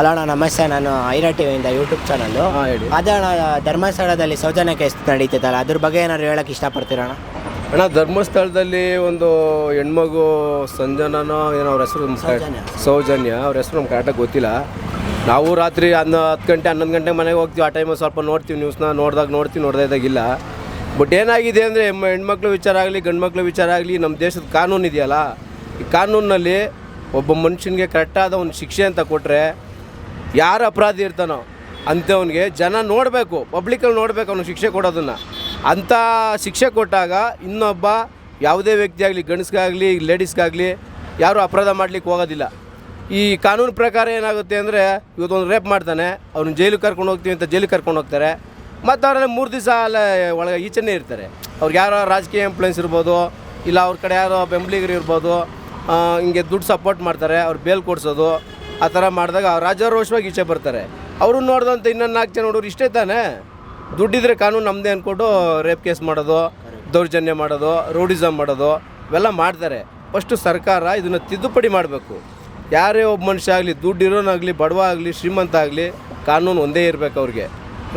Hello ಅಣ್ಣ, ನಮಸ್ತೆ. ನಾನು ಐರಾ ಟಿವಿಯಿಂದ ಯೂಟ್ಯೂಬ್ ಚಾನಲ್ಲು. ಹೇಳಿ. ಅದೇ ಅಣ್ಣ, ಧರ್ಮಸ್ಥಳದಲ್ಲಿ ಸೌಜನ್ಯ ಕೇಸ್ ನಡೀತಿದ್ದಲ್ಲ, ಅದ್ರ ಬಗ್ಗೆ ಏನಾದ್ರು ಹೇಳಕ್ಕೆ ಇಷ್ಟಪಡ್ತೀರಣ್ಣ? ಅಣ್ಣ, ಧರ್ಮಸ್ಥಳದಲ್ಲಿ ಒಂದು ಹೆಣ್ಮಗು ಸಂಜನನೋ ಏನೋ ಅವ್ರ ಹೆಸರು ಸೌಜನ್ಯ ಅವ್ರ ಹೆಸರು ನಮ್ಗೆ ಕರೆಕ್ಟಾಗಿ ಗೊತ್ತಿಲ್ಲ. ನಾವು ರಾತ್ರಿ 10 ಗಂಟೆ 11 ಗಂಟೆಗೆ ಮನೆಗೆ ಹೋಗ್ತೀವಿ. ಆ ಟೈಮಲ್ಲಿ ಸ್ವಲ್ಪ ನೋಡ್ತೀವಿ ನ್ಯೂಸ್ನ, ನೋಡ್ದಾಗಿಲ್ಲ. ಬಟ್ ಏನಾಗಿದೆ ಅಂದರೆ ಹೆಣ್ಮಕ್ಳು ವಿಚಾರ ಆಗಲಿ ಗಂಡು ಮಕ್ಳು ವಿಚಾರ ಆಗಲಿ, ನಮ್ಮ ದೇಶದ ಕಾನೂನು ಇದೆಯಲ್ಲ, ಈ ಕಾನೂನಲ್ಲಿ ಒಬ್ಬ ಮನುಷ್ಯನಿಗೆ ಕರೆಕ್ಟಾದ ಒಂದು ಶಿಕ್ಷೆ ಅಂತ ಕೊಟ್ಟರೆ, ಯಾರು ಅಪರಾಧಿ ಇರ್ತಾನೋ ಅಂಥವನಿಗೆ ಜನ ನೋಡಬೇಕು, ಪಬ್ಲಿಕಲ್ಲಿ ನೋಡಬೇಕು ಅವನು ಶಿಕ್ಷೆ ಕೊಡೋದನ್ನು. ಅಂಥ ಶಿಕ್ಷೆ ಕೊಟ್ಟಾಗ ಇನ್ನೊಬ್ಬ ಯಾವುದೇ ವ್ಯಕ್ತಿ ಆಗಲಿ, ಗಂಡಸ್ಗಾಗಲಿ ಲೇಡೀಸ್ಗಾಗಲಿ ಯಾರೂ ಅಪರಾಧ ಮಾಡಲಿಕ್ಕೆ ಹೋಗೋದಿಲ್ಲ. ಈ ಕಾನೂನು ಪ್ರಕಾರ ಏನಾಗುತ್ತೆ ಅಂದರೆ, ಇವತ್ತೊಂದು ರೇಪ್ ಮಾಡ್ತಾನೆ, ಅವ್ರನ್ನ ಜೈಲಿಗೆ ಕರ್ಕೊಂಡು ಹೋಗ್ತೀವಿ ಅಂತ ಜೈಲಿಗೆ ಕರ್ಕೊಂಡು ಹೋಗ್ತಾರೆ. ಮತ್ತು ಅವರಲ್ಲಿ 3 ದಿವಸ ಅಲ್ಲೇ ಒಳಗೆ ಈಚೆನೇ ಇರ್ತಾರೆ. ಅವ್ರಿಗೆ ಯಾರೋ ರಾಜಕೀಯ ಇಂಪ್ಲುಯೆನ್ಸ್ ಇರ್ಬೋದು, ಇಲ್ಲ ಅವ್ರ ಕಡೆ ಯಾರೋ ಬೆಂಬಲಿಗರು ಇರ್ಬೋದು, ಹಿಂಗೆ ದುಡ್ಡು ಸಪೋರ್ಟ್ ಮಾಡ್ತಾರೆ, ಅವ್ರು ಬೇಲ್ ಕೊಡಿಸೋದು, ಆ ಥರ ಮಾಡಿದಾಗ ಅವ್ರು ರಾಜಾರೋಷವಾಗಿ ಈಚೆ ಬರ್ತಾರೆ. ಅವರು ನೋಡ್ದಂಥ ಇನ್ನೊಂದು 4 ಜನ ನೋಡೋರು ಇಷ್ಟೇ ತಾನೇ, ದುಡ್ಡಿದ್ರೆ ಕಾನೂನು ನಮ್ಮದೇ ಅಂದ್ಕೊಂಡು ರೇಪ್ ಕೇಸ್ ಮಾಡೋದು, ದೌರ್ಜನ್ಯ ಮಾಡೋದು, ರೌಡಿಸಮ್ ಮಾಡೋದು ಇವೆಲ್ಲ ಮಾಡ್ತಾರೆ. ಫಸ್ಟು ಸರ್ಕಾರ ಇದನ್ನು ತಿದ್ದುಪಡಿ ಮಾಡಬೇಕು. ಯಾರೇ ಒಬ್ಬ ಮನುಷ್ಯ ಆಗಲಿ, ದುಡ್ಡು ಇರೋನಾಗಲಿ, ಬಡವ ಆಗಲಿ, ಶ್ರೀಮಂತ ಆಗಲಿ, ಕಾನೂನು ಒಂದೇ ಇರಬೇಕು. ಅವ್ರಿಗೆ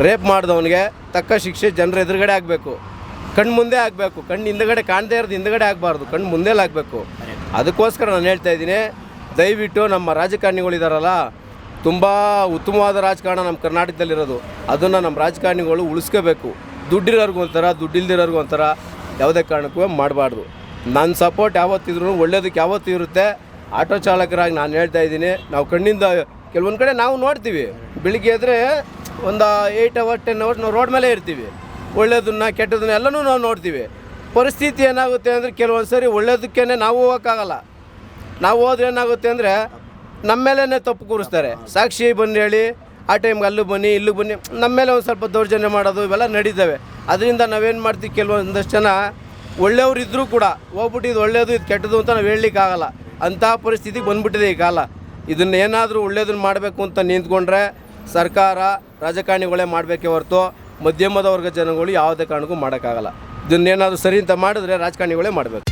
ರೇಪ್ ಮಾಡಿದವನಿಗೆ ತಕ್ಕ ಶಿಕ್ಷೆ ಜನರ ಎದುರುಗಡೆ ಆಗಬೇಕು, ಕಣ್ಣು ಮುಂದೆ ಆಗಬೇಕು. ಕಣ್ಣು ಹಿಂದುಗಡೆ ಕಾಣದೇ ಇರೋದು ಹಿಂದುಗಡೆ ಆಗಬಾರ್ದು, ಕಣ್ಣು ಮುಂದೆಲ್ಲ ಆಗಬೇಕು. ಅದಕ್ಕೋಸ್ಕರ ನಾನು ಹೇಳ್ತಾ ಇದ್ದೀನಿ, ದಯವಿಟ್ಟು ನಮ್ಮ ರಾಜಕಾರಣಿಗಳಿದಾರಲ್ಲ, ತುಂಬ ಉತ್ತಮವಾದ ರಾಜಕಾರಣ ನಮ್ಮ ಕರ್ನಾಟಕದಲ್ಲಿರೋದು, ಅದನ್ನು ನಮ್ಮ ರಾಜಕಾರಣಿಗಳು ಉಳಿಸ್ಕೋಬೇಕು. ದುಡ್ಡಿರೋರ್ಗೂ ಒಂಥರ, ದುಡ್ಡಿಲ್ದಿರೋರ್ಗೂ ಒಂಥರ, ಯಾವುದೇ ಕಾರಣಕ್ಕೂ ಮಾಡಬಾರ್ದು. ನನ್ನ ಸಪೋರ್ಟ್ ಯಾವತ್ತಿದ್ರೂ ಒಳ್ಳೆಯದಕ್ಕೆ ಯಾವತ್ತೂ ಇರುತ್ತೆ. ಆಟೋ ಚಾಲಕರಾಗಿ ನಾನು ಹೇಳ್ತಾ ಇದ್ದೀನಿ, ನಾವು ಕಣ್ಣಿಂದ ಕೆಲವೊಂದು ಕಡೆ ನಾವು ನೋಡ್ತೀವಿ, ಬೆಳಿಗ್ಗೆ ಎದ್ದರೆ ಒಂದು 8 ಅವರ್ 10 ಅವರ್ಸ್ ನಾವು ರೋಡ್ ಮೇಲೆ ಇರ್ತೀವಿ. ಒಳ್ಳೆಯದನ್ನು ಕೆಟ್ಟದನ್ನ ಎಲ್ಲನೂ ನಾವು ನೋಡ್ತೀವಿ. ಪರಿಸ್ಥಿತಿ ಏನಾಗುತ್ತೆ ಅಂದರೆ, ಕೆಲವೊಂದು ಸರಿ ಒಳ್ಳೆಯದಕ್ಕೇ ನಾವು ಹೋಗೋಕ್ಕಾಗಲ್ಲ. ನಾವು ಹೋದ್ರೆ ಏನಾಗುತ್ತೆ ಅಂದರೆ ನಮ್ಮ ಮೇಲೇ ತಪ್ಪು ಕೂರಿಸ್ತಾರೆ. ಸಾಕ್ಷಿ ಬಂದು ಹೇಳಿ ಆ ಟೈಮ್ಗೆ ಅಲ್ಲೂ ಬನ್ನಿ ಇಲ್ಲೂ ಬನ್ನಿ, ನಮ್ಮ ಮೇಲೆ ಒಂದು ಸ್ವಲ್ಪ ದೌರ್ಜನ್ಯ ಮಾಡೋದು ಇವೆಲ್ಲ ನಡೀತವೆ. ಅದರಿಂದ ನಾವೇನು ಮಾಡ್ತೀವಿ, ಕೆಲವೊಂದಷ್ಟು ಜನ ಒಳ್ಳೆಯವರು ಇದ್ದರೂ ಕೂಡ ಹೋಗ್ಬಿಟ್ಟು ಇದು ಒಳ್ಳೆಯದು ಇದು ಕೆಟ್ಟದು ಅಂತ ನಾವು ಹೇಳಲಿಕ್ಕಾಗಲ್ಲ. ಅಂಥ ಪರಿಸ್ಥಿತಿಗೆ ಬಂದುಬಿಟ್ಟಿದೆ ಈ ಕಾಲ. ಇದನ್ನು ಏನಾದರೂ ಒಳ್ಳೆಯದನ್ನು ಮಾಡಬೇಕು ಅಂತ ನಿಂತ್ಕೊಂಡ್ರೆ ಸರ್ಕಾರ, ರಾಜಕಾರಣಿಗಳೇ ಮಾಡಬೇಕೇ ಹೊರತು ಮಧ್ಯಮದ ವರ್ಗ ಜನಗಳು ಯಾವುದೇ ಕಾರಣಕ್ಕೂ ಮಾಡೋಕ್ಕಾಗಲ್ಲ. ಇದನ್ನೇನಾದರೂ ಸರಿ ಅಂತ ಮಾಡಿದ್ರೆ ರಾಜಕಾರಣಿಗಳೇ ಮಾಡಬೇಕು.